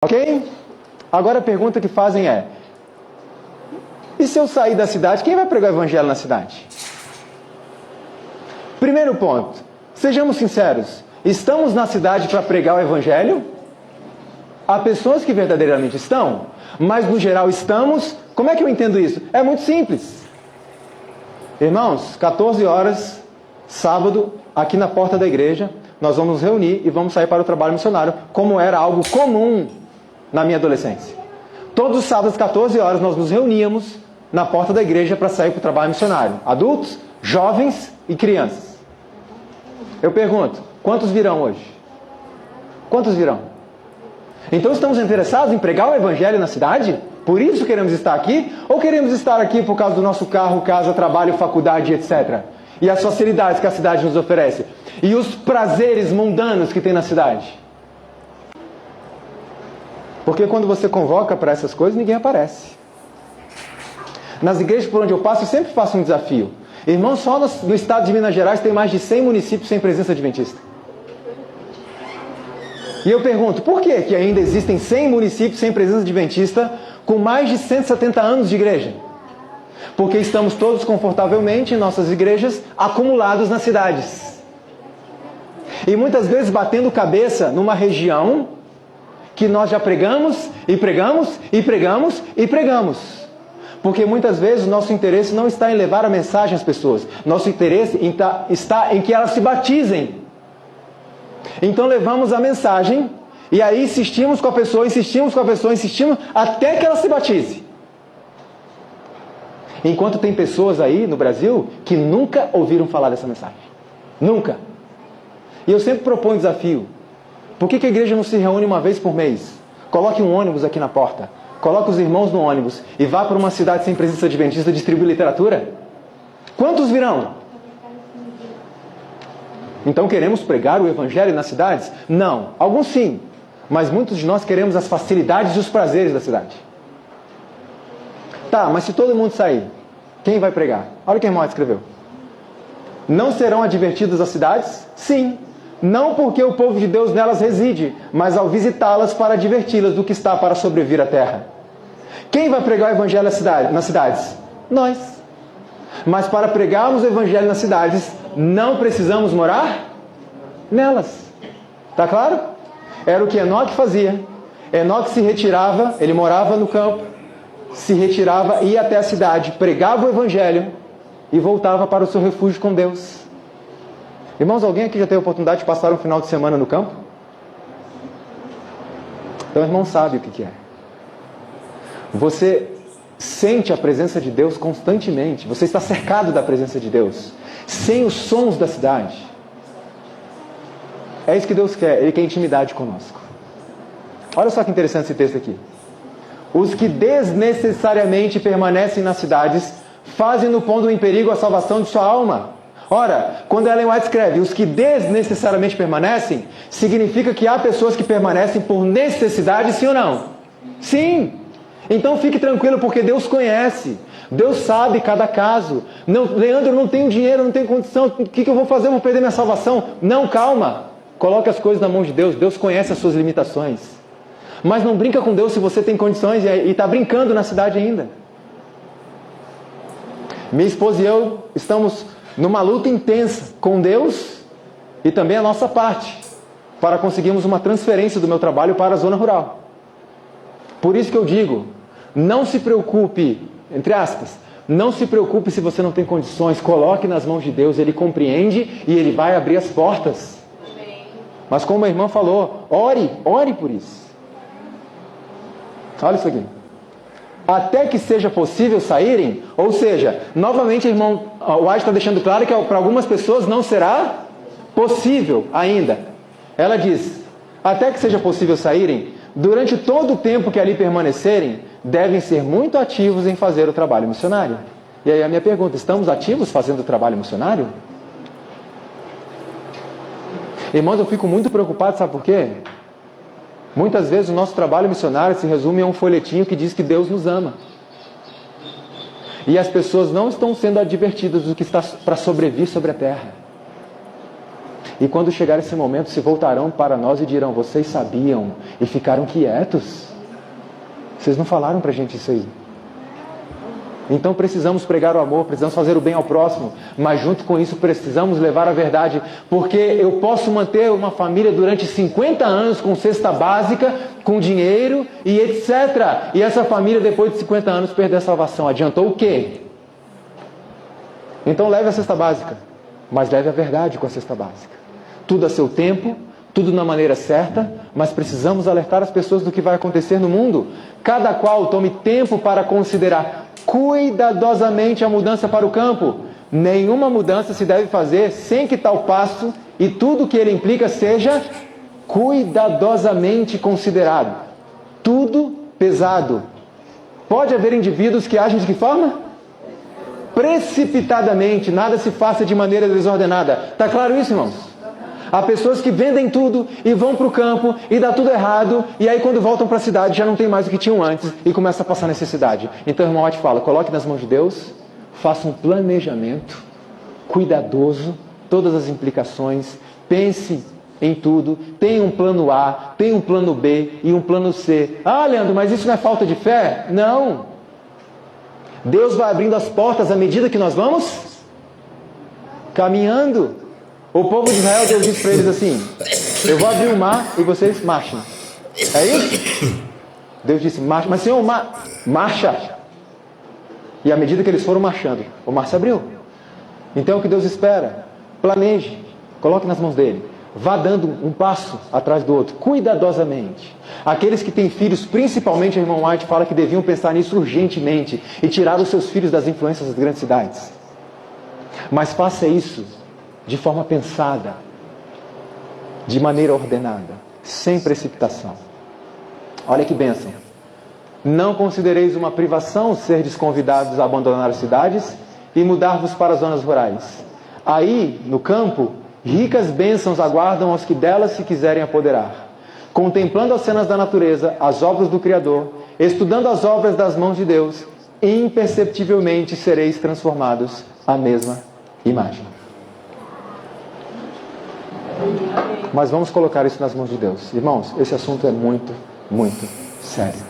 Ok? Agora a pergunta que fazem é: e se eu sair da cidade, quem vai pregar o evangelho na cidade? Primeiro ponto, sejamos sinceros, estamos na cidade para pregar o evangelho? Há pessoas que verdadeiramente estão, mas no geral estamos. Como é que eu entendo isso? É muito simples. Irmãos, 14 horas, sábado, aqui na porta da igreja, nós vamos nos reunir e vamos sair para o trabalho missionário, como era algo comum na minha adolescência. Todos os sábados, 14 horas, nós nos reuníamos na porta da igreja para sair para o trabalho missionário. Adultos, jovens e crianças. Eu pergunto, quantos virão hoje? Quantos virão? Então estamos interessados em pregar o evangelho na cidade? Por isso queremos estar aqui? Ou queremos estar aqui por causa do nosso carro, casa, trabalho, faculdade, etc. E as facilidades que a cidade nos oferece? E os prazeres mundanos que tem na cidade? Porque quando você convoca para essas coisas, ninguém aparece. Nas igrejas por onde eu passo, eu sempre faço um desafio. Irmãos, só no estado de Minas Gerais tem mais de 100 municípios sem presença adventista. E eu pergunto, por que ainda existem 100 municípios sem presença adventista com mais de 170 anos de igreja? Porque estamos todos confortavelmente em nossas igrejas, acumulados nas cidades. E muitas vezes batendo cabeça numa região que nós já pregamos, e pregamos, e pregamos, e pregamos. Porque muitas vezes o nosso interesse não está em levar a mensagem às pessoas. Nosso interesse está em que elas se batizem. Então levamos a mensagem, e aí insistimos com a pessoa, insistimos até que ela se batize. Enquanto tem pessoas aí no Brasil que nunca ouviram falar dessa mensagem. Nunca. E eu sempre proponho um desafio. Por que a igreja não se reúne uma vez por mês? Coloque um ônibus aqui na porta. Coloque os irmãos no ônibus e vá para uma cidade sem presença adventista distribuir literatura. Quantos virão? Então queremos pregar o evangelho nas cidades? Não. Alguns sim. Mas muitos de nós queremos as facilidades e os prazeres da cidade. Tá, mas se todo mundo sair, quem vai pregar? Olha o que a irmã escreveu. Não serão advertidas as cidades? Sim. Não porque o povo de Deus nelas reside, mas ao visitá-las para adverti-las do que está para sobrevir à terra. Quem vai pregar o evangelho nas cidades? Nós. Mas para pregarmos o evangelho nas cidades, não precisamos morar nelas. Está claro? Era o que Enoque fazia. Enoque se retirava, ele morava no campo, se retirava, ia até a cidade, pregava o evangelho e voltava para o seu refúgio com Deus. Irmãos, alguém aqui já teve a oportunidade de passar um final de semana no campo? Então o irmão sabe o que é. Você sente a presença de Deus constantemente. Você está cercado da presença de Deus, sem os sons da cidade. É isso que Deus quer. Ele quer intimidade conosco. Olha só que interessante esse texto aqui. Os que desnecessariamente permanecem nas cidades fazem-no pondo em perigo a salvação de sua alma. Ora, quando Ellen White escreve os que desnecessariamente permanecem, significa que há pessoas que permanecem por necessidade, sim ou não? Sim! Então fique tranquilo, porque Deus conhece. Deus sabe cada caso. Não, Leandro, eu não tenho dinheiro, não tenho condição, o que eu vou fazer? Eu vou perder minha salvação. Não, calma. Coloque as coisas na mão de Deus. Deus conhece as suas limitações. Mas não brinca com Deus se você tem condições e está brincando na cidade ainda. Minha esposa e eu estamos numa luta intensa com Deus e também a nossa parte, para conseguirmos uma transferência do meu trabalho para a zona rural. Por isso que eu digo, não se preocupe, entre aspas, não se preocupe se você não tem condições, coloque nas mãos de Deus, Ele compreende e Ele vai abrir as portas. Mas como a irmã falou, ore por isso. Olha isso aqui. Até que seja possível saírem, ou seja, novamente o irmão White está deixando claro que para algumas pessoas não será possível ainda. Ela diz, até que seja possível saírem, durante todo o tempo que ali permanecerem, devem ser muito ativos em fazer o trabalho missionário. E aí a minha pergunta, estamos ativos fazendo o trabalho missionário? Irmãos, eu fico muito preocupado, sabe por quê? Muitas vezes o nosso trabalho missionário se resume a um folhetinho que diz que Deus nos ama. E as pessoas não estão sendo advertidas do que está para sobrevir sobre a terra. E quando chegar esse momento, se voltarão para nós e dirão: vocês sabiam e ficaram quietos? Vocês não falaram para a gente isso aí. Então precisamos pregar o amor, precisamos fazer o bem ao próximo, mas junto com isso precisamos levar a verdade, porque eu posso manter uma família durante 50 anos com cesta básica, com dinheiro e etc. E essa família depois de 50 anos perder a salvação. Adiantou o quê? Então leve a cesta básica, mas leve a verdade com a cesta básica. Tudo a seu tempo, tudo na maneira certa, mas precisamos alertar as pessoas do que vai acontecer no mundo. Cada qual tome tempo para considerar cuidadosamente a mudança para o campo. Nenhuma mudança se deve fazer sem que tal passo e tudo que ele implica seja cuidadosamente considerado. Tudo pesado. Pode haver indivíduos que agem de que forma? Precipitadamente, nada se faça de maneira desordenada. Está claro isso, irmãos? Há pessoas que vendem tudo e vão para o campo e dá tudo errado, e aí quando voltam para a cidade já não tem mais o que tinham antes e começa a passar necessidade. Então o irmão White fala: coloque nas mãos de Deus, faça um planejamento cuidadoso, todas as implicações, pense em tudo, tem um plano A, tem um plano B e um plano C. Ah, Leandro, mas isso não é falta de fé? Não. Deus vai abrindo as portas à medida que nós vamos caminhando. O povo de Israel, Deus disse para eles assim: eu vou abrir o mar e vocês marchem. É isso? Deus disse: marcha. Mas Senhor, marcha. E à medida que eles foram marchando, o mar se abriu. Então é o que Deus espera. Planeje, coloque nas mãos dele. Vá dando um passo atrás do outro, cuidadosamente. Aqueles que têm filhos, principalmente o irmão White fala que deviam pensar nisso urgentemente e tirar os seus filhos das influências das grandes cidades. Mas faça isso de forma pensada, de maneira ordenada, sem precipitação. Olha que bênção. Não considereis uma privação serdes convidados a abandonar as cidades e mudar-vos para as zonas rurais. Aí, no campo, ricas bênçãos aguardam aos que delas se quiserem apoderar. Contemplando as cenas da natureza, as obras do Criador, estudando as obras das mãos de Deus, imperceptivelmente sereis transformados à mesma imagem. Mas vamos colocar isso nas mãos de Deus. Irmãos, esse assunto é muito, muito sério.